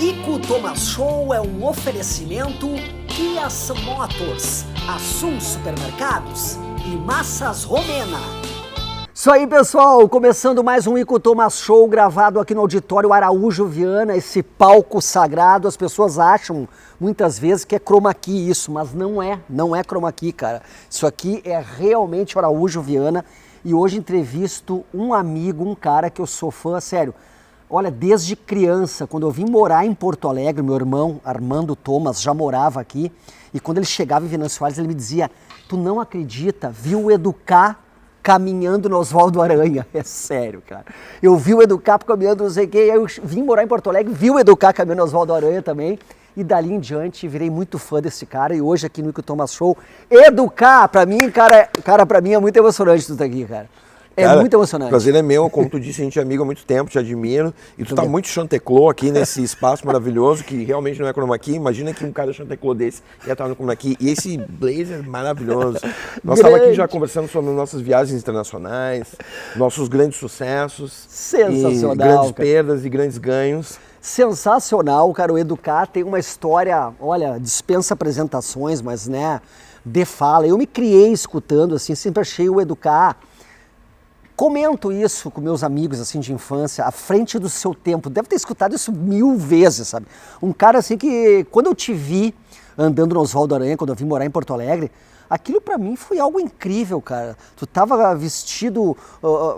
Ico Thomas Show é um oferecimento Kia Motors, Assum Supermercados e Massas Romena. Isso aí, pessoal, começando mais um Ico Thomas Show gravado aqui no Auditório Araújo Viana, esse palco sagrado. As pessoas acham muitas vezes que é chroma key isso, mas não é chroma key, cara. Isso aqui é realmente Araújo Viana e hoje entrevisto um amigo, um cara que eu sou fã, sério. Olha, desde criança, quando eu vim morar em Porto Alegre, meu irmão Armando Thomas já morava aqui, e quando ele chegava em Venâncio Soares, ele me dizia, tu não acredita, viu o Educar caminhando no Oswaldo Aranha. É sério, cara. Eu vi o Educar caminhando, não sei o quê, aí eu vim morar em Porto Alegre, vi o Educar caminhando no Oswaldo Aranha também, e dali em diante virei muito fã desse cara, e hoje aqui no Ico Thomas Show, Educar, pra mim, cara, pra mim é muito emocionante tu estar aqui, cara. É Cara, muito emocionante. O prazer é meu, como tu disse, a gente é amigo há muito tempo, te admiro. E tu tá muito chanteclô aqui nesse espaço maravilhoso, que realmente não é chroma key. Imagina que um cara chanteclô desse ia estar no chroma key. E esse blazer maravilhoso. Nós estávamos aqui já conversando sobre nossas viagens internacionais, nossos grandes sucessos. Sensacional, e grandes cara. perdas e grandes ganhos. Sensacional, cara. O Educar tem uma história, olha, dispensa apresentações, mas né, de fala. Eu me criei escutando, assim, sempre achei o Educar. Comento isso com meus amigos assim de infância, à frente do seu tempo. Deve ter escutado isso 1000 vezes, sabe? Um cara assim que, quando eu te vi andando no Oswaldo Aranha, quando eu vim morar em Porto Alegre, aquilo pra mim foi algo incrível, cara. Tu tava vestido...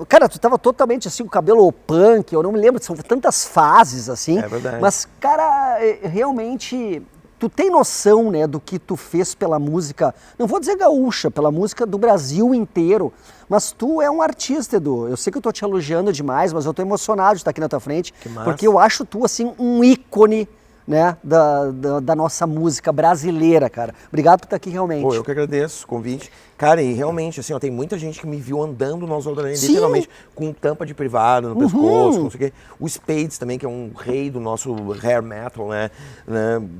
cara, tu tava totalmente assim, com o cabelo punk, eu não me lembro, são tantas fases assim. É verdade. Mas, cara, realmente... Tu tem noção, né, do que tu fez pela música, não vou dizer gaúcha, pela música do Brasil inteiro, mas tu é um artista, Edu. Eu sei que eu tô te elogiando demais, mas eu tô emocionado de estar aqui na tua frente, porque eu acho tu, assim, um ícone, né, da nossa música brasileira, cara. Obrigado por estar aqui, realmente. Pô, eu que agradeço o convite. Cara, e realmente, assim, ó, tem muita gente que me viu andando no Oswaldo Aranha, literalmente, com tampa de privado no pescoço, não sei o quê. O Spades também, que é um rei do nosso hair metal, né,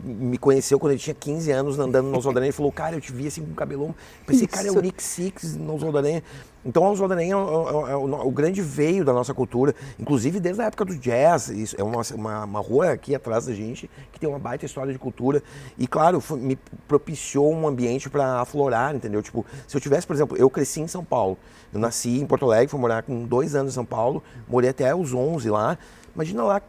me conheceu quando ele tinha 15 anos andando no Oswaldo Aranha e falou, cara, eu te vi assim com cabelão. Pensei, cara, é o Nick Six no Oswaldo Aranha. Então, o Oswaldo Aranha é o grande veio da nossa cultura, inclusive desde a época do jazz. Isso é uma rua aqui atrás da gente que tem uma baita história de cultura. E, claro, me propiciou um ambiente para aflorar, entendeu? Tipo, se eu tivesse, por exemplo, eu cresci em São Paulo. Eu nasci em Porto Alegre, fui morar com 2 anos em São Paulo, morei até os 11 lá. Imagina lá,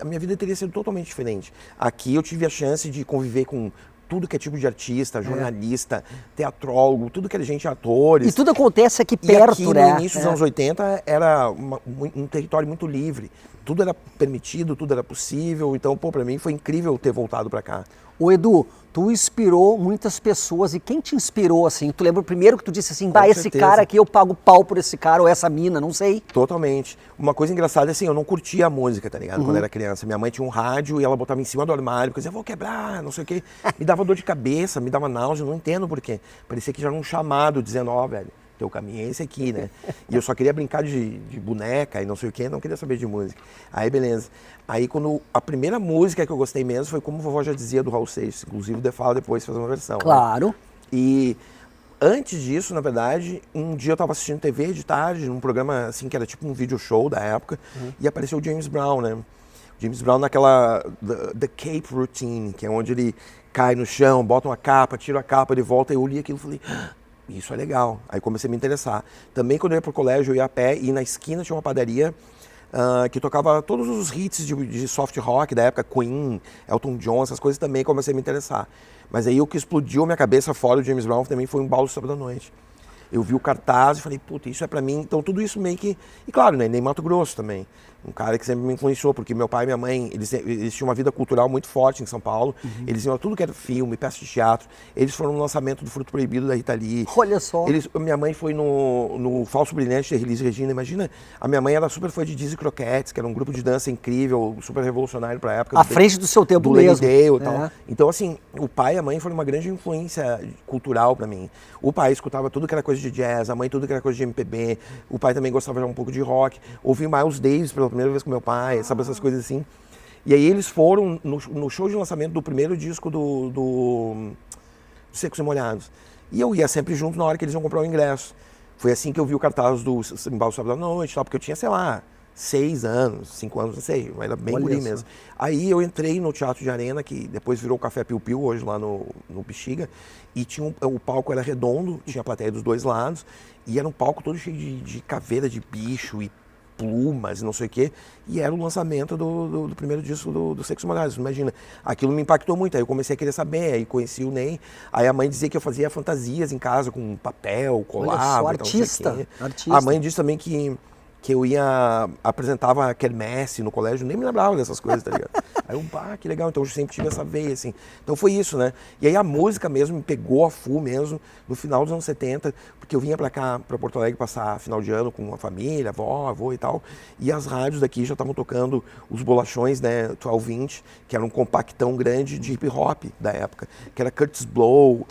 a minha vida teria sido totalmente diferente. Aqui eu tive a chance de conviver com tudo que é tipo de artista, jornalista, teatrólogo, tudo que era gente, atores. E tudo acontece aqui perto, aqui, né? No início dos anos 80 era um território muito livre. Tudo era permitido, tudo era possível. Então, pô, pra mim foi incrível ter voltado pra cá. Ô Edu, tu inspirou muitas pessoas, e quem te inspirou assim? Tu lembra o primeiro que tu disse assim, bah, esse cara aqui eu pago pau por esse cara, ou essa mina, não sei. Totalmente. Uma coisa engraçada é assim, eu não curtia a música, tá ligado? Quando era criança. Minha mãe tinha um rádio e ela botava em cima do armário, porque eu dizia, vou quebrar, não sei o quê. Me dava dor de cabeça, me dava náusea, não entendo por quê. Parecia que já era um chamado, dizendo, ó, velho, teu caminho é esse aqui, né? E eu só queria brincar de boneca e não sei o quê, não queria saber de música. Aí, beleza. Aí, quando a primeira música que eu gostei mesmo foi Como Vovó Já Dizia, do Raul Seixas. Inclusive, o The Fala depois fez uma versão. Claro. Né? E antes disso, na verdade, um dia eu tava assistindo TV de tarde, num programa assim, que era tipo um video show da época, e apareceu o James Brown, né? James Brown naquela The Cape Routine, que é onde ele cai no chão, bota uma capa, tira a capa, ele volta, e eu li aquilo e falei... Isso é legal. Aí comecei a me interessar. Também quando eu ia pro colégio, eu ia a pé e na esquina tinha uma padaria que tocava todos os hits de soft rock da época, Queen, Elton John, essas coisas também comecei a me interessar. Mas aí o que explodiu a minha cabeça fora do James Brown também foi um Embalo do Sábado à Noite. Eu vi o cartaz e falei, puta, isso é pra mim. Então tudo isso meio que... E claro, né, nem Mato Grosso também. Um cara que sempre me influenciou, porque meu pai e minha mãe, eles tinham uma vida cultural muito forte em São Paulo. Eles iam a tudo que era filme, peça de teatro. Eles foram no lançamento do Fruto Proibido da Rita Lee. Olha só. Minha mãe foi no Falso Brilhante de Elis Regina. Imagina, a minha mãe era super fã de Dizzy Croquettes, que era um grupo de dança incrível, super revolucionário pra época. À frente do seu tempo mesmo. Dale, e tal. Então, assim, o pai e a mãe foram uma grande influência cultural pra mim. O pai escutava tudo que era coisa de jazz, a mãe tudo que era coisa de MPB. O pai também gostava de um pouco de rock. Ouvi Miles Davis pela primeira vez com meu pai, sabe, essas coisas assim. E aí eles foram no show de lançamento do primeiro disco do Secos e Molhados. E eu ia sempre junto na hora que eles iam comprar o ingresso. Foi assim que eu vi o cartaz do Embalo do Sábado à Noite, tal, porque eu tinha, sei lá, 6 anos, 5 anos, não sei, eu era bem guri mesmo. Aí eu entrei no Teatro de Arena, que depois virou o Café Piu Piu, hoje lá no Bexiga, e tinha o palco era redondo, tinha a plateia dos dois lados, e era um palco todo cheio de caveira de bicho e plumas e não sei o quê, e era o lançamento do primeiro disco do Secos Molhados. Imagina, aquilo me impactou muito, aí eu comecei a querer saber, aí conheci o Ney, aí a mãe dizia que eu fazia fantasias em casa com papel, colava, artista. A mãe disse também que eu apresentava a quermesse no colégio, nem me lembrava dessas coisas, tá ligado? Aí eu, que legal, então eu sempre tive essa veia, assim. Então foi isso, né? E aí a música mesmo me pegou a full mesmo, no final dos anos 70, porque eu vinha pra cá, pra Porto Alegre, passar final de ano com a família, avô e tal, e as rádios daqui já estavam tocando os bolachões, né, 12-inch, que era um compactão grande de hip hop da época, que era Kurtis Blow,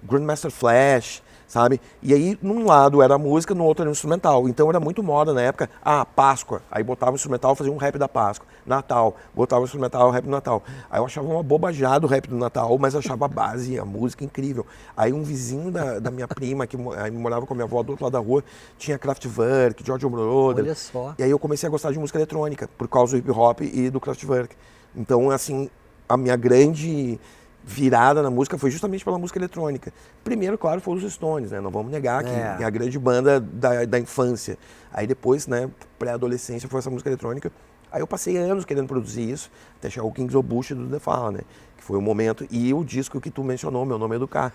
Grandmaster Flash, sabe? E aí, num lado era a música, no outro era o instrumental. Então era muito moda na época. Páscoa. Aí botava o instrumental, fazia um rap da Páscoa. Natal. Botava o instrumental, rap do Natal. Aí eu achava uma bobajada o rap do Natal, mas eu achava a base, a música incrível. Aí um vizinho da minha prima, que aí morava com a minha avó do outro lado da rua, tinha Kraftwerk, Giorgio Moroder. Olha só. E aí eu comecei a gostar de música eletrônica, por causa do hip hop e do Kraftwerk. Então, assim, a minha grande virada na música foi justamente pela música eletrônica. Primeiro, claro, foram os Stones, né? Não vamos negar que é a grande banda da infância. Aí depois, né, pré-adolescência, foi essa música eletrônica. Aí eu passei anos querendo produzir isso, até chegar o Kings of Bush do The Fall, né? Que foi o momento. E o disco que tu mencionou, Meu Nome é Educar.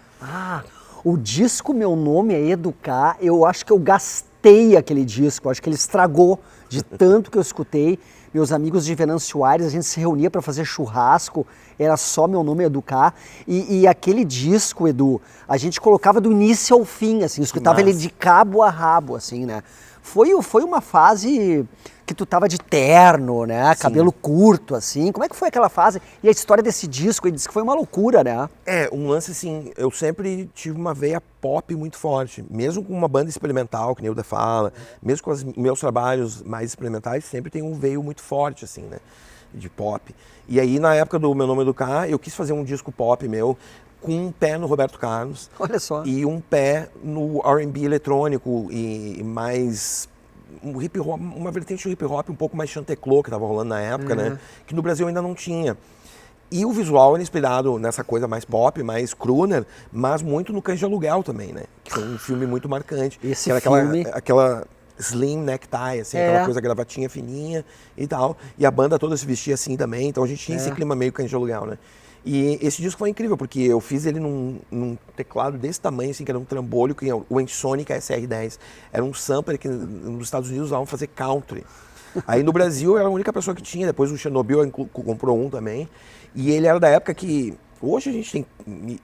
O disco Meu Nome é Educar, eu acho que eu gastei aquele disco, acho que ele estragou de tanto que eu escutei. Meus amigos de Venâncio Aires, a gente se reunia para fazer churrasco, era só Meu Nome é Educar. E aquele disco, Edu, a gente colocava do início ao fim, assim, escutava ele de cabo a rabo, assim, né? Foi uma fase que tu tava de terno, né? Sim. Cabelo curto, assim. Como é que foi aquela fase? E a história desse disco, ele disse que foi uma loucura, né? Um lance assim, eu sempre tive uma veia pop muito forte. Mesmo com uma banda experimental, que nem o The Fala, mesmo com os meus trabalhos mais experimentais, sempre tem um veio muito forte, assim, né? De pop. E aí, na época do Meu Nome é Educar, eu quis fazer um disco pop meu, com um pé no Roberto Carlos. Olha só. E um pé no R&B eletrônico e mais um hip hop, uma vertente do hip hop um pouco mais chanteclô que estava rolando na época, né? Que no Brasil ainda não tinha. E o visual era inspirado nessa coisa mais pop, mais crooner, mas muito no Cães de Aluguel também, né? Que foi um filme muito marcante. Esse era filme... aquela slim necktie, assim, aquela coisa gravatinha fininha e tal. E a banda toda se vestia assim também, então a gente tinha esse clima meio Cães de Aluguel, né? E esse disco foi incrível, porque eu fiz ele num teclado desse tamanho, assim, que era um trambolho, que o Ensonic SR10. Era um sampler que nos Estados Unidos usavam fazer country. Aí no Brasil eu era a única pessoa que tinha, depois o Chernobyl comprou um também. E ele era da época que... Hoje a gente tem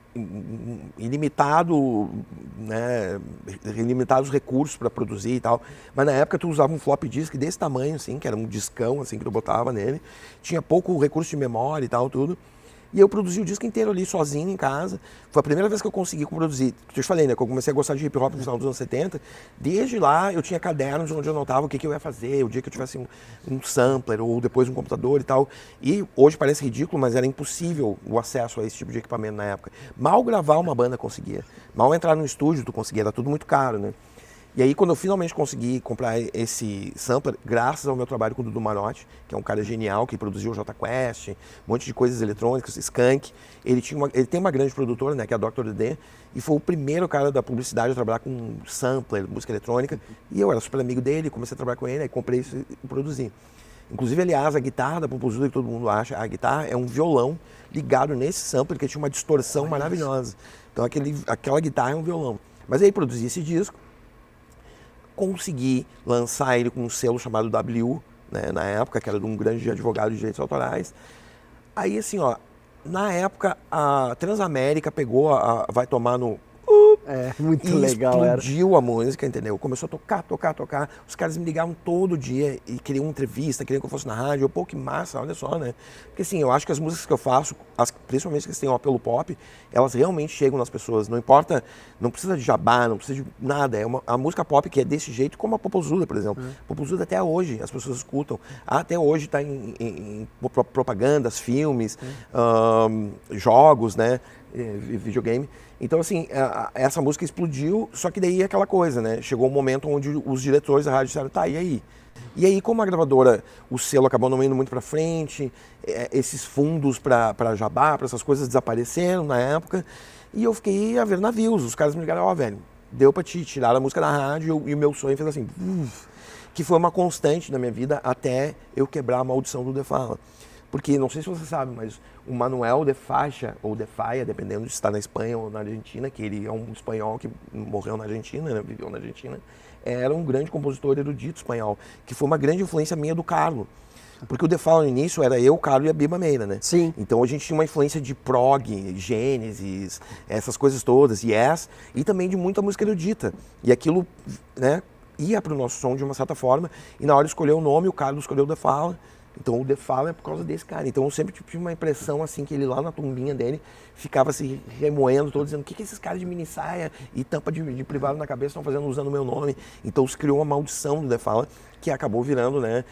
ilimitado, né, ilimitados recursos para produzir e tal, mas na época tu usava um floppy disk desse tamanho, assim, que era um discão, assim, que tu botava nele. Tinha pouco recurso de memória e tal, tudo. E eu produzi o disco inteiro ali, sozinho, em casa. Foi a primeira vez que eu consegui produzir. Eu te falei, né, que eu comecei a gostar de hip hop no final dos anos 70. Desde lá, eu tinha cadernos onde eu anotava o que eu ia fazer, o dia que eu tivesse um sampler, ou depois um computador e tal. E hoje parece ridículo, mas era impossível o acesso a esse tipo de equipamento na época. Mal gravar uma banda conseguia. Mal entrar no estúdio tu conseguia, era tudo muito caro, né? E aí, quando eu finalmente consegui comprar esse sampler, graças ao meu trabalho com o Dudu Marotti, que é um cara genial, que produziu o Jota Quest, um monte de coisas eletrônicas, Skank, ele tem uma grande produtora, né, que é a Dr. D, e foi o primeiro cara da publicidade a trabalhar com sampler, música eletrônica, e eu era super amigo dele, comecei a trabalhar com ele, aí comprei isso e produzi. Inclusive, aliás, a guitarra da Popozuda, que todo mundo acha, a guitarra é um violão ligado nesse sampler, que tinha uma distorção maravilhosa. Então, aquela guitarra é um violão. Mas aí, produzi esse disco, consegui lançar ele com um selo chamado W, né, na época, que era de um grande advogado de direitos autorais. Aí, assim, ó, na época, a Transamérica pegou, vai tomar no... muito e legal, explodiu a música, entendeu? Começou a tocar. Os caras me ligavam todo dia e queriam entrevista, queriam que eu fosse na rádio. Pô, que massa, olha só, né? Porque assim, eu acho que as músicas que eu faço, principalmente que têm um apelo pop, elas realmente chegam nas pessoas. Não importa, não precisa de jabá, não precisa de nada. A música pop que é desse jeito, como a Popozuda, por exemplo. Popozuda até hoje, as pessoas escutam. Até hoje está em propagandas, filmes, jogos, né? Videogame. Então, assim, essa música explodiu, só que daí é aquela coisa, né? Chegou um momento onde os diretores da rádio disseram, tá, e aí? E aí, como a gravadora, o selo acabou não indo muito pra frente, esses fundos pra jabá, pra essas coisas desapareceram na época, e eu fiquei a ver navios. Os caras me ligaram, ó, velho, deu pra te tirar a música da rádio, e o meu sonho fez assim, que foi uma constante na minha vida até eu quebrar a maldição do The Fala. Porque, não sei se você sabe, mas o Manuel de Faixa, ou de Faia, dependendo de se está na Espanha ou na Argentina, que ele é um espanhol que morreu na Argentina, né, viveu na Argentina, era um grande compositor erudito espanhol, que foi uma grande influência minha do Carlo. Porque o The Fala no início era eu, o Carlo e a Biba Meira, né? Sim. Então a gente tinha uma influência de prog, Gênesis, essas coisas todas, Yes, e também de muita música erudita. E aquilo, né, ia para o nosso som de uma certa forma, e na hora de escolher o nome, o Carlo escolheu o The Fala. Então o The Fala é por causa desse cara. Então eu sempre tive uma impressão assim que ele lá na tumbinha dele ficava se remoendo, todo dizendo o que esses caras de mini saia e tampa de privado na cabeça estão fazendo usando o meu nome. Então se criou uma maldição do The Fala que acabou virando, né,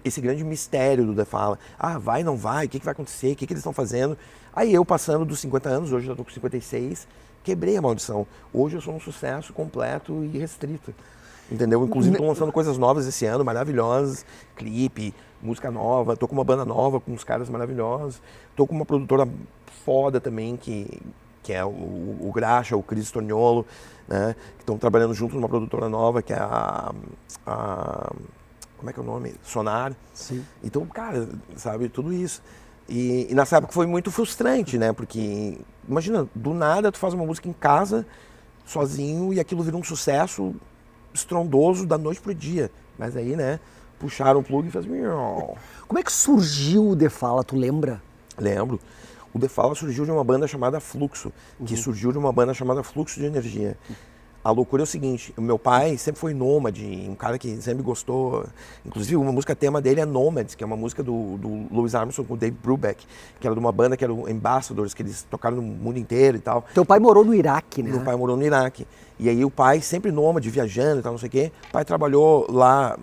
esse grande mistério do The Fala. Ah, vai, não vai, o que vai acontecer, o que eles estão fazendo? Aí eu passando dos 50 anos, hoje já estou com 56, quebrei a maldição. Hoje eu sou um sucesso completo e restrito. Entendeu? Inclusive estou lançando coisas novas esse ano, maravilhosas, clipe, música nova, tô com uma banda nova, com uns caras maravilhosos, tô com uma produtora foda também, que é o Graxa, o Cris Torniolo, né, que estão trabalhando junto numa produtora nova, que é como é que é o nome? Sonar. Sim. Então, cara, sabe, tudo isso. E nessa época foi muito frustrante, né, porque, imagina, do nada tu faz uma música em casa, sozinho, e aquilo vira um sucesso estrondoso da noite pro dia. Mas aí, né, puxaram o plug e fez... Como é que surgiu o The Fala, tu lembra? Lembro. O The Fala surgiu de uma banda chamada Fluxo, que surgiu de uma banda chamada Fluxo de Energia. A loucura é o seguinte, o meu pai sempre foi nômade, um cara que sempre gostou, inclusive uma música tema dele é Nomads, que é uma música do Louis Armstrong com o Dave Brubeck, que era de uma banda que era o Ambassadors, que eles tocaram no mundo inteiro e tal. Teu pai morou no Iraque, né? Meu pai morou no Iraque. E aí o pai, sempre nômade, viajando e tal, não sei o quê, o pai trabalhou lá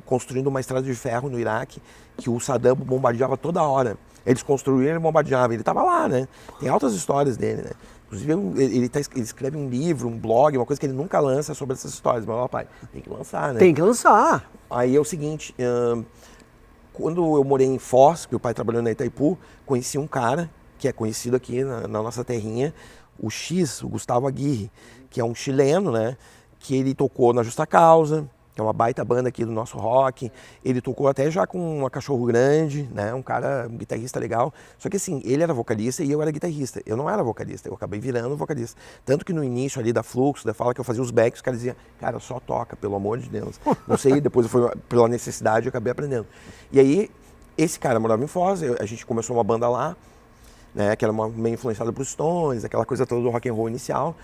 construindo uma estrada de ferro no Iraque, que o Saddam bombardeava toda hora. Eles construíram e bombardeavam, ele estava lá, né? Tem altas histórias dele, né? Inclusive, ele escreve um livro, um blog, uma coisa que ele nunca lança sobre essas histórias. Mas, ó, pai, tem que lançar, né? Tem que lançar. Aí é o seguinte, quando eu morei em Foz, que o pai trabalhou na Itaipu, conheci um cara que é conhecido aqui na nossa terrinha, o X, o Gustavo Aguirre, que é um chileno, né? Que ele tocou na Justa Causa, que é uma baita banda aqui do nosso rock. Ele tocou até já com uma Cachorro Grande, né? Um guitarrista legal. Só que assim, ele era vocalista e eu era guitarrista. Eu não era vocalista, eu acabei virando vocalista. Tanto que no início ali da Fluxo, da Fala que eu fazia os backs, os caras diziam, cara, só toca, pelo amor de Deus. Não sei, depois pela necessidade eu acabei aprendendo. E aí, esse cara morava em Foz, a gente começou uma banda lá, né? Que era meio influenciada por Stones, aquela coisa toda do rock and roll inicial.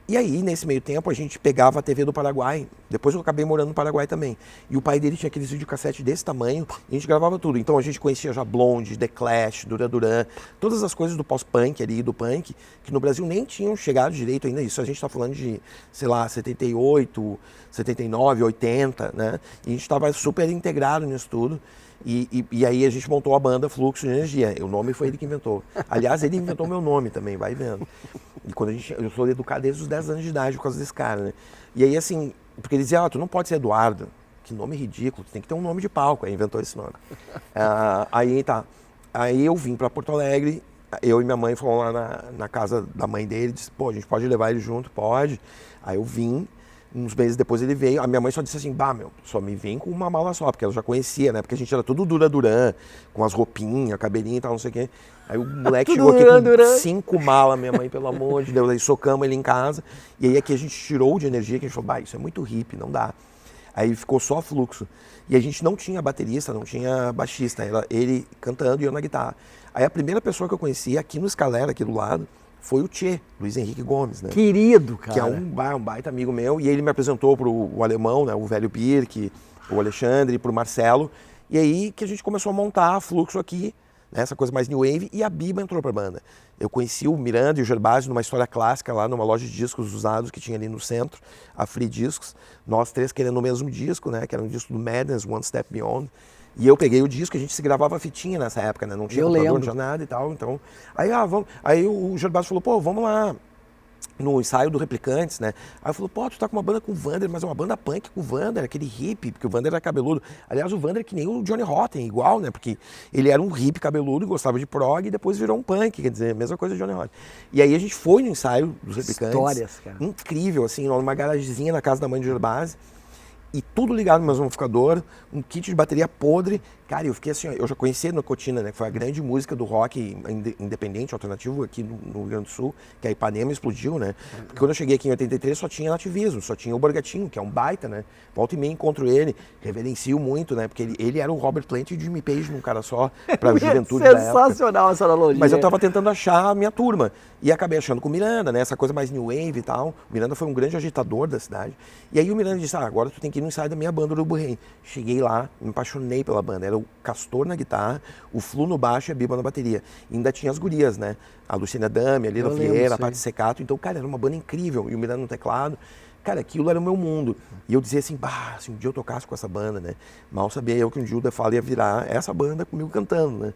E aí, nesse meio tempo, a gente pegava a TV do Paraguai. Depois eu acabei morando no Paraguai também. E o pai dele tinha aqueles videocassete desse tamanho e a gente gravava tudo. Então a gente conhecia já Blonde, The Clash, Duran Duran, todas as coisas do pós-punk ali, do punk, que no Brasil nem tinham chegado direito ainda. Isso a gente tá falando de, sei lá, 78, 79, 80, né? E a gente estava super integrado nisso tudo. E aí a gente montou a banda Fluxo de Energia. O nome foi ele que inventou. Aliás, ele inventou meu nome também, vai vendo. E quando eu sou educado desde os 10 anos de idade por causa desse cara, né? E aí assim, porque ele dizia, tu não pode ser Eduardo. Que nome ridículo, tu tem que ter um nome de palco. Aí inventou esse nome. Aí tá. Aí eu vim para Porto Alegre, eu e minha mãe fomos lá na casa da mãe dele, disse, pô, a gente pode levar ele junto? Pode. Aí eu vim. Uns meses depois ele veio, a minha mãe só disse assim, bah, meu, só me vem com uma mala só, porque ela já conhecia, né? Porque a gente era tudo Duran, com as roupinhas, cabelinho e tal, não sei o quê. Aí o moleque chegou aqui com 5 malas, minha mãe, pelo amor de Deus, aí socamos ele em casa. E aí aqui a gente tirou de energia, que a gente falou, bah, isso é muito hippie, não dá. Aí ficou só Fluxo. E a gente não tinha baterista, não tinha baixista, era ele cantando e eu na guitarra. Aí a primeira pessoa que eu conheci aqui no Escalera, aqui do lado, foi o Tchê, Luiz Henrique Gomes, né? Querido, cara. Que é um baita amigo meu. E ele me apresentou pro alemão, né? O velho Birk, o Alexandre, pro Marcelo. E aí que a gente começou a montar a Fluxo aqui, né? Essa coisa mais new wave. E a Biba entrou pra banda. Eu conheci o Miranda e o Gervásio numa história clássica lá, numa loja de discos usados que tinha ali no centro, a Free Discos. Nós três querendo o mesmo disco, né? Que era um disco do Madness, One Step Beyond. E eu peguei o disco, a gente se gravava fitinha nessa época, né? Não tinha computador, não tinha nada e tal, então... Aí, vamos... Aí o Gervásio falou, pô, vamos lá no ensaio do Replicantes, né? Aí eu falei, pô, tu tá com uma banda com o Vander, mas é uma banda punk com o Vander, aquele hippie, porque o Vander era cabeludo. Aliás, o Vander é que nem o Johnny Rotten, igual, né? Porque ele era um hippie cabeludo, gostava de prog e depois virou um punk, quer dizer, mesma coisa do Johnny Rotten. E aí a gente foi no ensaio dos Replicantes. Histórias, cara. Incrível, assim, numa garagezinha na casa da mãe de Gerbasi. E tudo ligado no mesmo amplificador, um kit de bateria podre. Cara, eu fiquei assim, ó, eu já conhecia Nicotina, né? Que foi a grande música do rock independente, alternativo aqui no Rio Grande do Sul, que a Ipanema explodiu, né? Porque quando eu cheguei aqui em 83 só tinha Nativismo, só tinha o Borgatinho, que é um baita, né? Volta e meia encontro ele, reverencio muito, né? Porque ele era o Robert Plant e o Jimmy Page num cara só, pra juventude da época. Sensacional essa analogia. Mas eu tava tentando achar a minha turma. E acabei achando com o Miranda, né? Essa coisa mais new wave e tal. O Miranda foi um grande agitador da cidade. E aí o Miranda disse, agora tu tem que ir no ensaio da minha banda, Urubu Rei. Cheguei lá, me apaixonei pela banda. Era o Castor na guitarra, o Flu no baixo e a Biba na bateria. E ainda tinha as gurias, né? A Luciana Dami, a Lila Vieira, a Paty Secato. Então, cara, era uma banda incrível. E o Miranda no teclado. Cara, aquilo era o meu mundo. E eu dizia assim, se um dia eu tocasse com essa banda, né? Mal sabia eu que um dia o The Fall ia virar essa banda comigo cantando, né?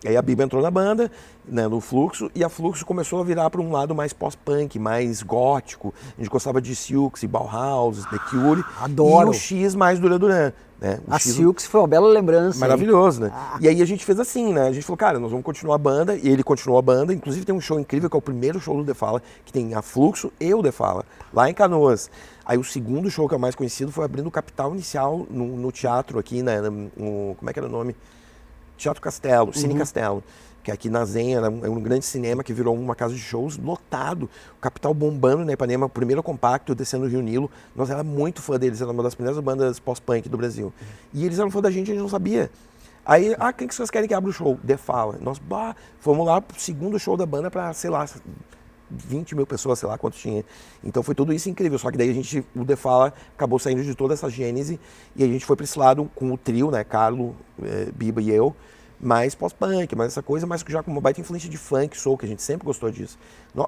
E aí a Biba entrou na banda, né, no Fluxo, e a Fluxo começou a virar para um lado mais pós-punk, mais gótico. A gente gostava de Silks e Bauhaus, The Cure. Adoro. E o X mais Duran Duran. Né? A Silks foi uma bela lembrança. Maravilhoso, né? E aí a gente fez assim, né? A gente falou, cara, nós vamos continuar a banda, e ele continuou a banda. Inclusive tem um show incrível, que é o primeiro show do The Fala, que tem a Fluxo e o The Fala, lá em Canoas. Aí o segundo show que é o mais conhecido foi abrindo o Capital Inicial no teatro aqui, né? Como é que era o nome? Teatro Castelo, Cine Castelo, que aqui na Zenha é um grande cinema que virou uma casa de shows lotado, o Capital bombando na Ipanema, o primeiro compacto descendo o Rio Nilo. Nós era muito fã deles, era uma das primeiras bandas pós-punk do Brasil. E eles eram fã da gente, a gente não sabia. Aí, quem que vocês querem que abra o show? The Fala. Nós, fomos lá pro segundo show da banda para, sei lá, 20 mil pessoas, sei lá quanto tinha. Então foi tudo isso incrível, só que daí o The Fala acabou saindo de toda essa gênese e a gente foi para esse lado com o trio, né, Carlo, Biba e eu, mais pós-punk, mais essa coisa, mas já com uma baita influência de funk, soul, que a gente sempre gostou disso.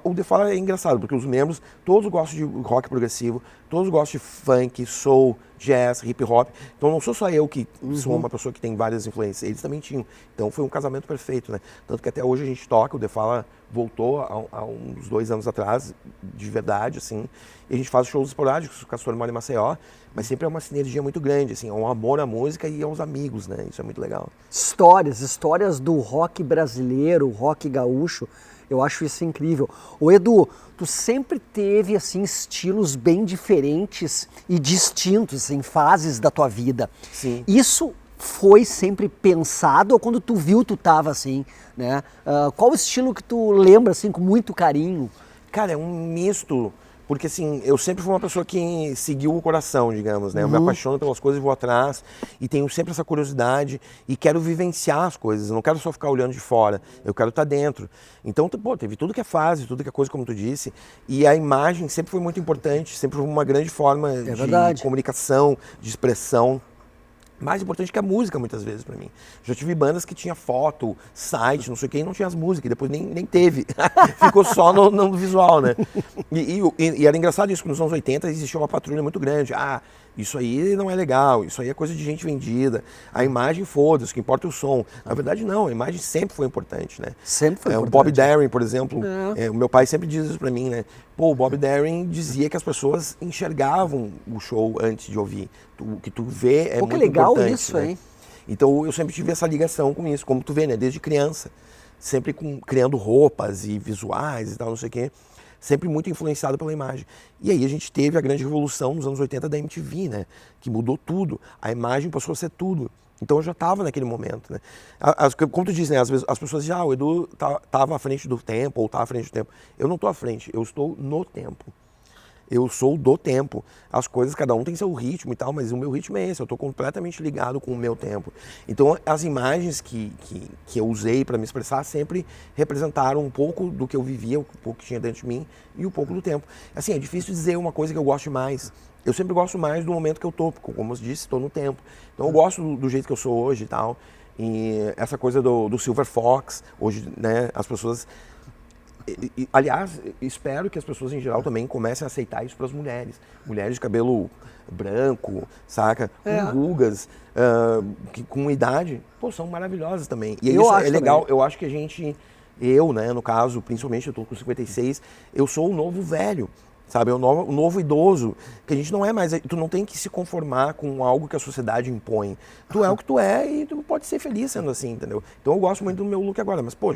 O The Fala é engraçado, porque os membros, todos gostam de rock progressivo, todos gostam de funk, soul, jazz, hip hop. Então não sou só eu que sou uma pessoa que tem várias influências, eles também tinham. Então foi um casamento perfeito, né? Tanto que até hoje a gente toca, o The Fala voltou há uns 2 anos atrás, de verdade, assim, e a gente faz shows esporádicos, o Castor mora em Maceió, mas sempre é uma sinergia muito grande, assim, é um amor à música e aos amigos, né? Isso é muito legal. Histórias do rock brasileiro, rock gaúcho, eu acho isso incrível. Ô Edu, tu sempre teve, assim, estilos bem diferentes e distintos em fases da tua vida. Sim. Isso foi sempre pensado ou quando tu viu tu tava assim, né? Qual o estilo que tu lembra, assim, com muito carinho? Cara, é um misto, porque assim, eu sempre fui uma pessoa que seguiu o coração, digamos, né? Eu me apaixono pelas coisas e vou atrás, e tenho sempre essa curiosidade, e quero vivenciar as coisas, eu não quero só ficar olhando de fora, eu quero estar dentro. Então, teve tudo que é fase, tudo que é coisa, como tu disse, e a imagem sempre foi muito importante, sempre foi uma grande forma de comunicação, de expressão. Mais importante que a música, muitas vezes, pra mim. Já tive bandas que tinha foto, site, não sei o que, e não tinha as músicas, e depois nem teve. Ficou só no visual, né? E era engraçado isso, que nos anos 80 existia uma patrulha muito grande. Isso aí não é legal, isso aí é coisa de gente vendida. A imagem, foda-se, o que importa é o som. Na verdade, não, a imagem sempre foi importante, né? Sempre foi importante. O Bob Darin, por exemplo, o meu pai sempre diz isso pra mim, né? Pô, o Bob Darin dizia que as pessoas enxergavam o show antes de ouvir. O que tu vê é muito legal importante, isso, né? hein? Então eu sempre tive essa ligação com isso, como tu vê, né? Desde criança, sempre criando roupas e visuais e tal, não sei o quê. Sempre muito influenciado pela imagem. E aí a gente teve a grande revolução nos anos 80 da MTV, né? Que mudou tudo. A imagem passou a ser tudo. Então eu já estava naquele momento, né? Como tu diz, né? Às vezes as pessoas dizem, o Edu estava à frente do tempo, ou está à frente do tempo. Eu não estou à frente, eu estou no tempo. Eu sou do tempo. As coisas, cada um tem seu ritmo e tal, mas o meu ritmo é esse. Eu estou completamente ligado com o meu tempo. Então, as imagens que eu usei para me expressar sempre representaram um pouco do que eu vivia, um pouco que tinha dentro de mim e um pouco do tempo. Assim, é difícil dizer uma coisa que eu gosto mais. Eu sempre gosto mais do momento que eu estou, como eu disse, estou no tempo. Então, eu gosto do jeito que eu sou hoje e tal. E essa coisa do Silver Fox, hoje, né, as pessoas... Aliás, espero que as pessoas em geral também comecem a aceitar isso para as mulheres. Mulheres de cabelo branco, saca? Com rugas, com idade, são maravilhosas também. E isso é legal, eu acho que a gente eu, né, no caso, principalmente eu tô com 56, eu sou o novo velho, sabe? O novo idoso, que a gente não é mais, tu não tem que se conformar com algo que a sociedade impõe. Tu é o que tu é e tu pode ser feliz sendo assim, entendeu? Então eu gosto muito do meu look agora, mas pô,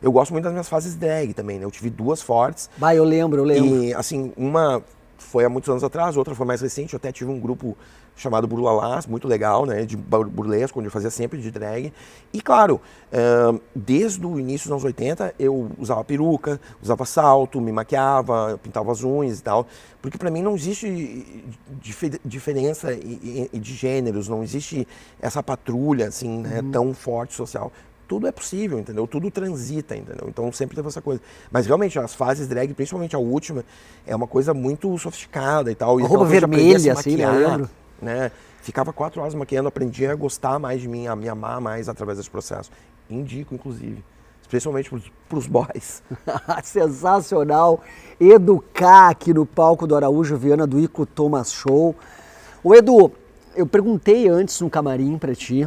eu gosto muito das minhas fases drag também, né? Eu tive 2 fortes. Bah, eu lembro. E assim, uma foi há muitos anos atrás, outra foi mais recente, eu até tive um grupo chamado Burlalás, muito legal, né, de burlesco, onde eu fazia sempre de drag. E claro, desde o início dos anos 80, eu usava peruca, usava salto, me maquiava, pintava as unhas e tal, porque pra mim não existe diferença de gêneros, não existe essa patrulha, assim, né, tão forte social. Tudo é possível, entendeu? Tudo transita, entendeu? Então sempre teve essa coisa. Mas realmente as fases drag, principalmente a última, é uma coisa muito sofisticada e tal. A roupa vermelha, assim, né? Eu lembro. Né? Ficava 4 horas maquiando, aprendi a gostar mais de mim, a me amar mais através desse processo. Indico, inclusive. Especialmente pros boys. Sensacional. Educar aqui no palco do Araújo Viana, do Ico Thomas Show. Ô Edu, eu perguntei antes no camarim pra ti,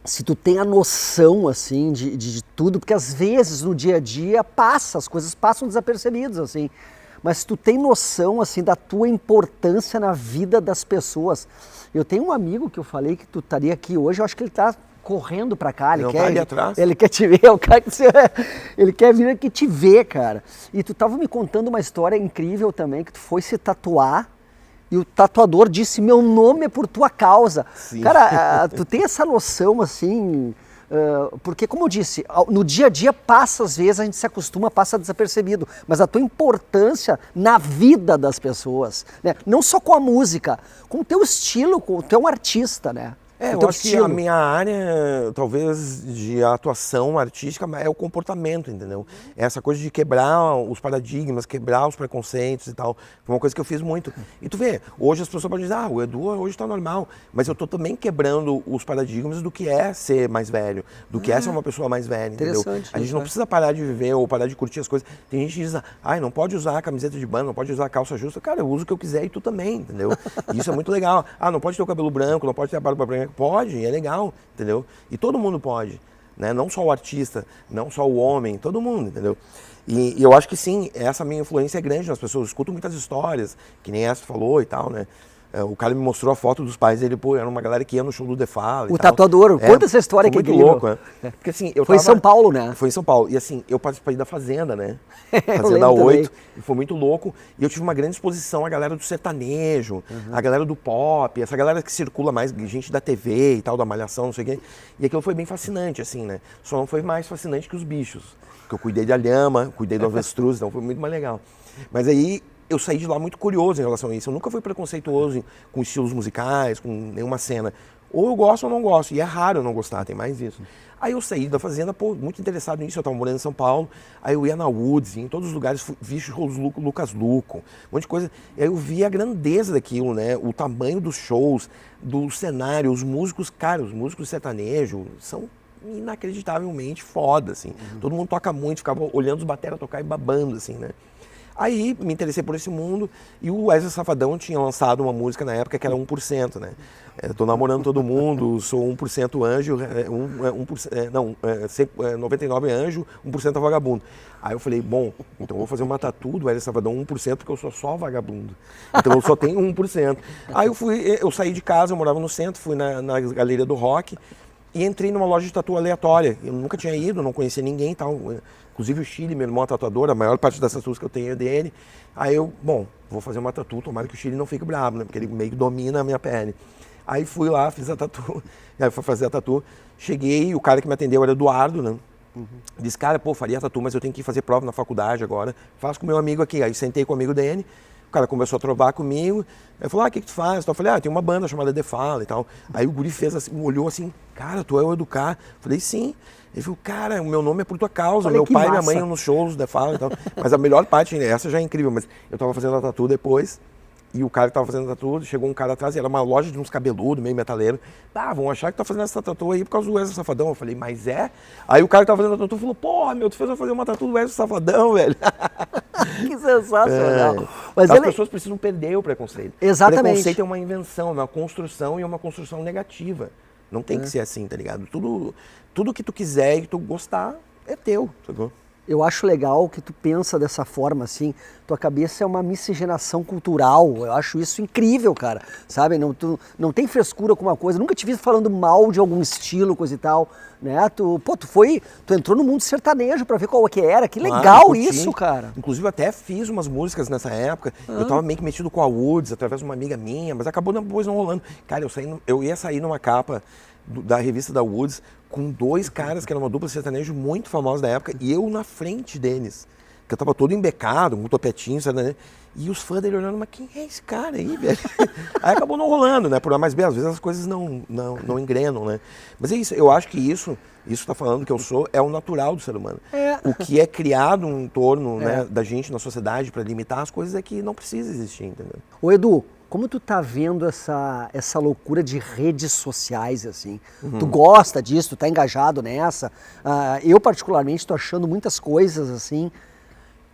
se tu tem a noção, assim, de tudo, porque às vezes no dia a dia as coisas passam desapercebidas, assim. Mas tu tem noção, assim, da tua importância na vida das pessoas. Eu tenho um amigo que eu falei que tu estaria aqui hoje, eu acho que ele tá correndo pra cá. Ele quer ali atrás? Ele quer te ver, o cara que ele quer vir aqui te ver, cara. E tu tava me contando uma história incrível também, que tu foi se tatuar e o tatuador disse, meu nome é por tua causa. Sim. Cara, tu tem essa noção, assim... porque, como eu disse, no dia a dia às vezes a gente se acostuma, passa desapercebido, mas a tua importância na vida das pessoas, né? Não só com a música, com o teu estilo, tu é um artista, né? Eu acho que a minha área, talvez, de atuação artística é o comportamento, entendeu? Essa coisa de quebrar os paradigmas, quebrar os preconceitos e tal. Foi uma coisa que eu fiz muito. E tu vê, hoje as pessoas podem dizer, o Edu hoje tá normal. Mas eu tô também quebrando os paradigmas do que é ser mais velho, do que é ser uma pessoa mais velha, entendeu? A gente não precisa parar de viver ou parar de curtir as coisas. Tem gente que diz, não pode usar camiseta de banda, não pode usar calça justa. Cara, eu uso o que eu quiser e tu também, entendeu? E isso é muito legal. Não pode ter o cabelo branco, não pode ter a barba branca. Pode, é legal, entendeu? E todo mundo pode, né? Não só o artista, não só o homem, todo mundo, entendeu? E eu acho que sim, essa minha influência é grande nas pessoas. Eu escuto muitas histórias, que nem essa falou e tal, né? O cara me mostrou a foto dos pais dele, era uma galera que ia no show do The Fall. O tatuador, conta essa história que é incrível. Muito louco, né? Porque, assim, foi em São Paulo, né? Foi em São Paulo. E assim, eu participei da Fazenda, né? Fazenda 8, e foi muito louco. E eu tive uma grande exposição à galera do sertanejo, a galera do pop, essa galera que circula mais, gente da TV e tal, da Malhação, não sei o quê. E aquilo foi bem fascinante, assim, né? Só não foi mais fascinante que os bichos. Porque eu cuidei da lhama, cuidei do avestruz, então foi muito mais legal. Mas aí... eu saí de lá muito curioso em relação a isso. Eu nunca fui preconceituoso com estilos musicais, com nenhuma cena. Ou eu gosto ou não gosto. E é raro eu não gostar, tem mais isso. Aí eu saí da Fazenda, muito interessado nisso. Eu estava morando em São Paulo. Aí eu ia na Woods, em todos os lugares, vi shows Lucas Luco, um monte de coisa. E aí eu vi a grandeza daquilo, né? O tamanho dos shows, do cenário, os músicos, cara, os músicos sertanejo são inacreditavelmente foda, assim. Todo mundo toca muito, ficava olhando os batera tocar e babando, assim, né? Aí me interessei por esse mundo e o Wesley Safadão tinha lançado uma música na época que era 1%, né? Tô namorando todo mundo, sou 1% anjo, 99 anjo, 1% vagabundo. Aí eu falei, bom, então eu vou fazer uma tatu do Wesley Safadão 1% porque eu sou só vagabundo. Então eu só tenho 1%. Aí eu saí de casa, eu morava no centro, fui na Galeria do Rock e entrei numa loja de tatu aleatória. Eu nunca tinha ido, não conhecia ninguém e tal. Inclusive o Chile, meu irmão é tatuador, a maior parte das tatuas que eu tenho é dele. Aí eu, vou fazer uma tatu, tomara que o Chile não fique bravo, né? Porque ele meio que domina a minha pele. Aí fui lá, fiz a tatu, aí fui fazer a tatu. Cheguei, o cara que me atendeu era Eduardo, né? Disse, cara, faria tatu, mas eu tenho que fazer prova na faculdade agora. Faço com meu amigo aqui. Aí sentei com o amigo dele, o cara começou a trovar comigo. Aí falou, o que tu faz? Então, eu falei, tem uma banda chamada The Fall e tal. Aí o guri fez assim, olhou assim, cara, tu é o Educar? Falei, sim. Ele falou, cara, o meu nome é por tua causa, meu pai e minha mãe iam nos shows do The Fall e tal. Mas a melhor parte, essa já é incrível, mas eu tava fazendo a tatu depois, e o cara que tava fazendo a tatu, chegou um cara atrás, e era uma loja de uns cabeludos, meio metaleiro. Vão achar que tá fazendo essa tatu aí por causa do Wesley Safadão. Eu falei, mas é? Aí o cara que tava fazendo a tatu falou, tu fez eu fazer uma tatu do Wesley Safadão, velho. Que sensacional. Mas as pessoas precisam perder o preconceito. Exatamente. O preconceito é uma invenção, é uma construção e é uma construção negativa. Não tem que ser assim, tá ligado? Tudo que tu quiser e que tu gostar, é teu, sacou? Eu acho legal que tu pensa dessa forma, assim, tua cabeça é uma miscigenação cultural, eu acho isso incrível, cara, sabe? Tu não tem frescura com uma coisa, nunca te vi falando mal de algum estilo, coisa e tal, né? Tu entrou no mundo sertanejo pra ver qual que era, que legal isso, cara. Inclusive até fiz umas músicas nessa época, eu tava meio que metido com a Woods, através de uma amiga minha, mas acabou depois não rolando. Cara, eu ia sair numa capa da revista da Woods com 2 caras que eram uma dupla sertanejo muito famosa da época e eu na frente deles, que eu tava todo embecado, com um topetinho, sertanejo, e os fãs dele olhando, mas quem é esse cara aí, velho? Aí acabou não rolando, né, por A mais B, às vezes as coisas não engrenam, né, mas é isso, eu acho que isso tá falando que eu sou, é o natural do ser humano. O que é criado em torno né, da gente na sociedade para limitar as coisas é que não precisa existir, entendeu? Ô Edu, como tu tá vendo essa loucura de redes sociais, assim? Tu gosta disso, tu tá engajado nessa? Eu, particularmente, tô achando muitas coisas, assim,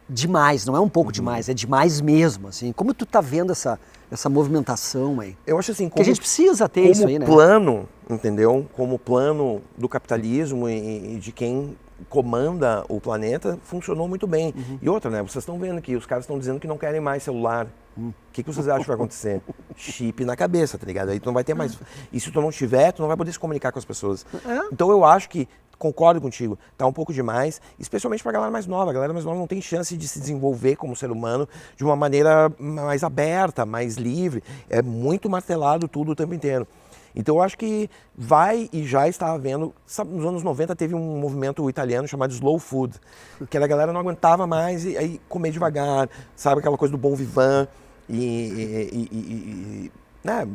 demais. Não é um pouco demais, é demais mesmo, assim. Como tu tá vendo essa movimentação aí? Eu acho assim, que a gente precisa ter isso aí, né? Como plano, entendeu? Como plano do capitalismo e de quem comanda o planeta, funcionou muito bem. E outra, né? Vocês estão vendo que os caras estão dizendo que não querem mais celular. O que vocês acham que vai acontecer? Chip na cabeça, tá ligado? Aí tu não vai ter mais. E se tu não tiver, tu não vai poder se comunicar com as pessoas. Então eu acho que, concordo contigo, tá um pouco demais, especialmente pra galera mais nova. A galera mais nova não tem chance de se desenvolver como ser humano de uma maneira mais aberta, mais livre. É muito martelado tudo o tempo inteiro. Então eu acho que vai e já está havendo, sabe, nos anos 90 teve um movimento italiano chamado Slow Food, que a galera não aguentava mais e aí comer devagar, sabe, aquela coisa do bon vivant né,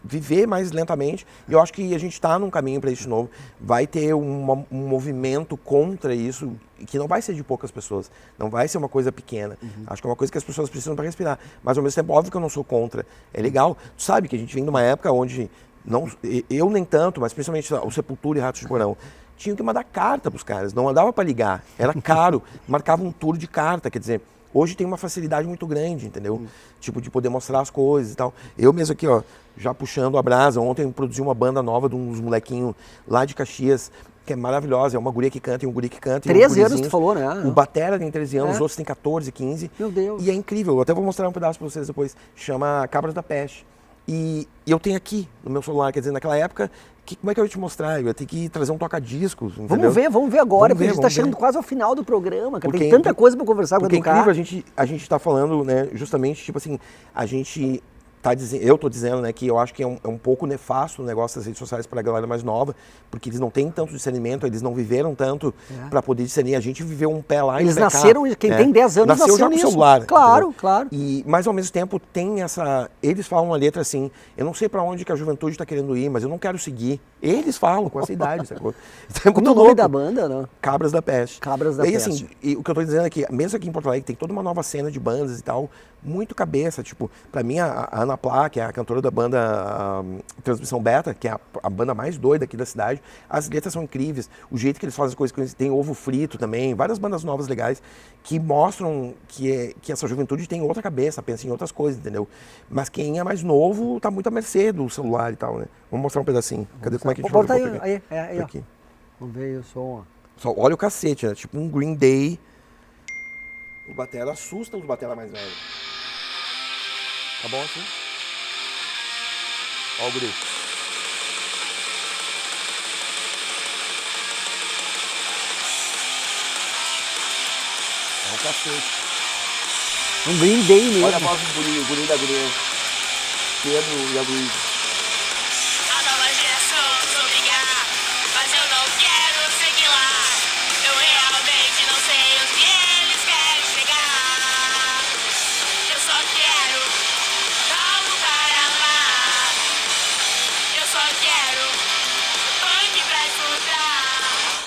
viver mais lentamente. E eu acho que a gente está num caminho para isso novo. Vai ter um movimento contra isso, que não vai ser de poucas pessoas, não vai ser uma coisa pequena. Acho que é uma coisa que as pessoas precisam para respirar. Mas ao mesmo tempo, óbvio que eu não sou contra. É legal. Tu sabe que a gente vem de uma época onde, não, eu nem tanto, mas principalmente o Sepultura e Ratos de Porão, tinham que mandar carta para os caras, não andava para ligar, era caro, marcava um tour de carta, quer dizer, hoje tem uma facilidade muito grande, entendeu? Tipo, de poder mostrar as coisas e tal. Eu mesmo aqui, ó, já puxando a brasa, ontem eu produzi uma banda nova de uns molequinhos lá de Caxias, que é maravilhosa, é uma guria que canta e um guri que canta. 13 anos tu falou, né? O batera tem 13 anos, os outros têm 14, 15. Meu Deus. E é incrível, eu até vou mostrar um pedaço para vocês depois, chama Cabras da Peste. E eu tenho aqui no meu celular, quer dizer, naquela época, como é que eu ia te mostrar? Eu ia ter que trazer um toca-discos, entendeu? Vamos ver agora, porque a gente está chegando quase ao final do programa, cara. Tem tanta coisa para conversar com o Educar. Porque é incrível, a gente tá falando, né, justamente, tipo assim, a gente tá dizendo, eu tô dizendo, né, que eu acho que é um pouco nefasto o negócio das redes sociais para a galera mais nova, porque eles não têm tanto discernimento, eles não viveram tanto para poder discernir. A gente viveu um pé lá e eles nasceram, quem tem 10 anos nasceu já com nisso. Celular. Claro, entendeu? claro. Mas ao mesmo tempo tem eles falam uma letra assim, eu não sei para onde que a juventude está querendo ir, mas eu não quero seguir. Eles falam com essa idade, sacou? Então, como é o nome da banda, né? Cabras da Peste. Cabras da Peste. Assim, e o que eu tô dizendo aqui, mesmo aqui em Porto Alegre, tem toda uma nova cena de bandas e tal, muito cabeça, tipo, pra mim a Ana Plá, que é a cantora da banda Transmissão Beta, que é a banda mais doida aqui da cidade, as letras são incríveis, o jeito que eles fazem as coisas, tem Ovo Frito também, várias bandas novas legais, que mostram que essa juventude tem outra cabeça, pensa em outras coisas, entendeu? Mas quem é mais novo tá muito à mercê do celular e tal, né? Vamos mostrar um pedacinho. Cadê? Como é que a gente vai botar aí, aqui. Vamos ver o som, Só olha o cacete, né? Tipo um Green Day. O batera assusta os batera mais velhos. Tá bom assim? Ó o guri. É um cacete. Um Green Day mesmo. Olha a voz do guri, o guri da guria. Pedro e a Luísa.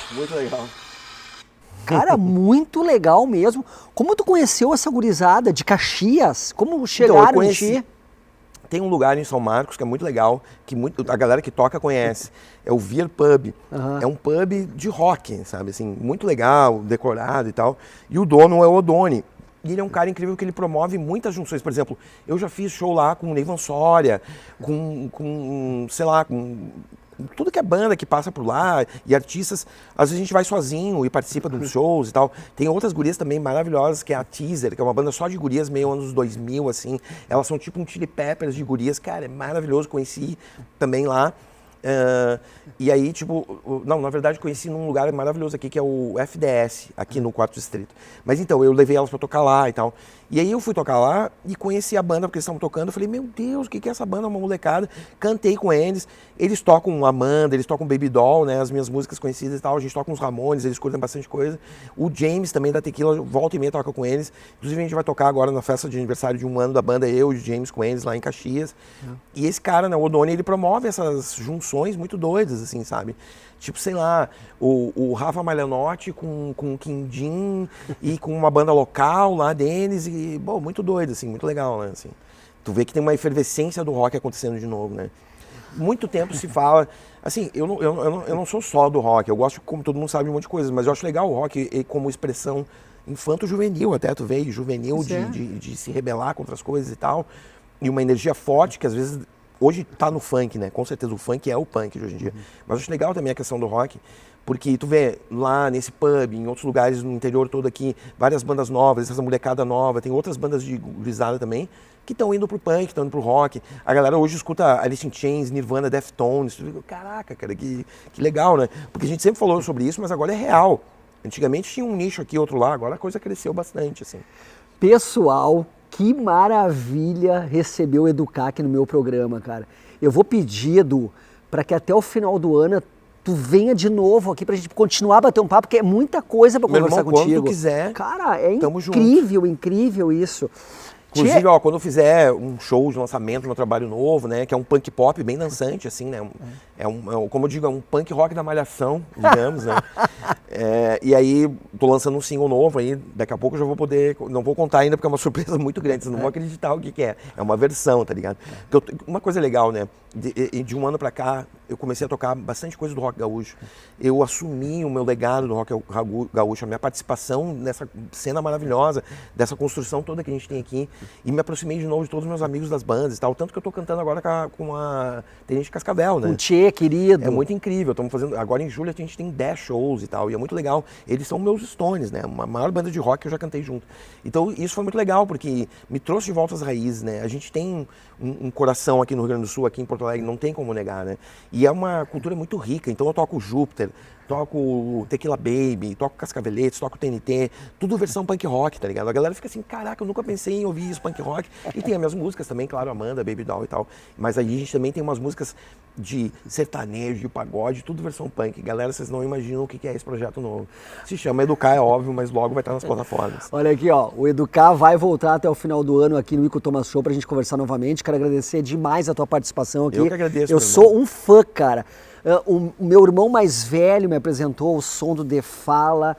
Muito legal. Cara, muito legal mesmo. Como tu conheceu essa gurizada de Caxias? Como chegaram em ti? Tem um lugar em São Marcos que é muito legal, que a galera que toca conhece. É o Veer Pub. É um pub de rock, sabe? Assim, muito legal, decorado e tal. E o dono é o Odoni. E ele é um cara incrível que ele promove muitas junções. Por exemplo, eu já fiz show lá com o Neivan Soria, sei lá, com tudo que é banda que passa por lá, e artistas, às vezes a gente vai sozinho e participa dos shows e tal. Tem outras gurias também maravilhosas, que é a Teaser, que é uma banda só de gurias, meio anos 2000, assim. Elas são tipo um Chili Peppers de gurias, cara, é maravilhoso, conheci também lá. E aí, tipo, não, na verdade conheci num lugar maravilhoso aqui, que é o FDS, aqui no 4º Distrito. Mas então, eu levei elas pra tocar lá e tal. E aí eu fui tocar lá e conheci a banda, porque eles estavam tocando. Eu falei, meu Deus, o que é essa banda? Uma molecada. Cantei com eles. Eles tocam Amanda, eles tocam Baby Doll, né? As minhas músicas conhecidas e tal. A gente toca uns Ramones, eles curtem bastante coisa. O James também da Tequila, volta e meia toca com eles. Inclusive a gente vai tocar agora na festa de aniversário de 1 ano da banda, eu e o James com eles lá em Caxias. E esse cara, né, o Odoni, ele promove essas junções muito doidas, assim, sabe? Tipo, sei lá, o Rafa Malenotti com o Quindim e com uma banda local lá deles e, bom, muito doido, assim, muito legal, né, assim. Tu vê que tem uma efervescência do rock acontecendo de novo, né. Muito tempo se fala, assim, eu não sou só do rock, eu gosto, como todo mundo sabe, de um monte de coisas, mas eu acho legal o rock como expressão infanto-juvenil até, tu vê, juvenil de se rebelar contra as coisas e tal, e uma energia forte que às vezes... Hoje tá no funk, né? Com certeza o funk é o punk de hoje em dia. Mas acho legal também a questão do rock, porque tu vê lá nesse pub, em outros lugares no interior todo aqui, várias bandas novas, essa molecada nova, tem outras bandas de gurizada também, que estão indo pro punk, estão indo pro rock. A galera hoje escuta Alice in Chains, Nirvana, Deftones. Tu fica, caraca, cara, que legal, né? Porque a gente sempre falou sobre isso, mas agora é real. Antigamente tinha um nicho aqui, outro lá, agora a coisa cresceu bastante, assim. Pessoal, que maravilha receber o Educar aqui no meu programa, cara. Eu vou pedir, Edu, para que até o final do ano tu venha de novo aqui pra gente continuar a bater um papo, porque é muita coisa pra conversar contigo. Quando tu quiser, cara, é incrível, incrível isso. Inclusive, ó, quando eu fizer um show de lançamento do meu trabalho novo, né, que é um punk pop bem dançante, assim, né, como eu digo, é um punk rock da malhação, digamos, né, e aí tô lançando um single novo aí, daqui a pouco eu já vou poder, não vou contar ainda porque é uma surpresa muito grande, vocês não vão acreditar o que é uma versão, tá ligado? Uma coisa legal, né, de 1 ano pra cá, eu comecei a tocar bastante coisa do rock gaúcho, eu assumi o meu legado do rock gaúcho, a minha participação nessa cena maravilhosa, dessa construção toda que a gente tem aqui, e me aproximei de novo de todos os meus amigos das bandas e tal, tanto que eu tô cantando agora com a Tenente Cascavel, né? Um Tchê, querido. É muito incrível, estamos fazendo, agora em julho a gente tem 10 shows e tal, e é muito legal. Eles são meus Stones, né? Uma maior banda de rock que eu já cantei junto. Então isso foi muito legal, porque me trouxe de volta às raízes, né? A gente tem um coração aqui no Rio Grande do Sul, aqui em Porto Alegre, não tem como negar, né? E é uma cultura muito rica, então eu toco Júpiter, toco Tequila Baby, toco Cascaveletes, toco TNT, tudo versão punk rock, tá ligado? A galera fica assim, caraca, eu nunca pensei em ouvir isso, punk rock. E tem as minhas músicas também, claro, Amanda, Baby Doll e tal. Mas aí a gente também tem umas músicas de sertanejo, de pagode, tudo versão punk. Galera, vocês não imaginam o que é esse projeto novo. Se chama Educar, é óbvio, mas logo vai estar nas plataformas. Olha aqui, ó, o Educar vai voltar até o final do ano aqui no Ico Thomas Show pra gente conversar novamente. Quero agradecer demais a tua participação aqui. Eu que agradeço. Eu sou um fã, cara. O meu irmão mais velho me apresentou o som do The Fala,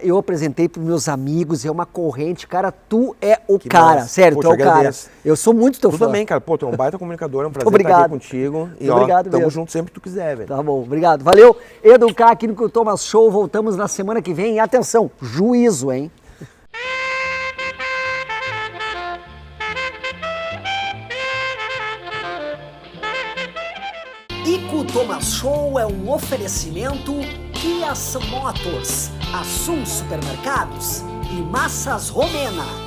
eu apresentei para meus amigos, é uma corrente, cara, tu é o que cara, massa. Sério, tu é o cara. Eu sou muito teu fã. Tu também, cara, pô, tu é um baita comunicador, é um prazer estar aqui contigo. E obrigado, tamo junto sempre que tu quiser, velho. Tá bom, obrigado. Valeu, Educar aqui no Thomas Show, voltamos na semana que vem. E atenção, juízo, hein? Ico Thomas Show é um oferecimento Kia Motors, Assum Supermercados e Massas Romena.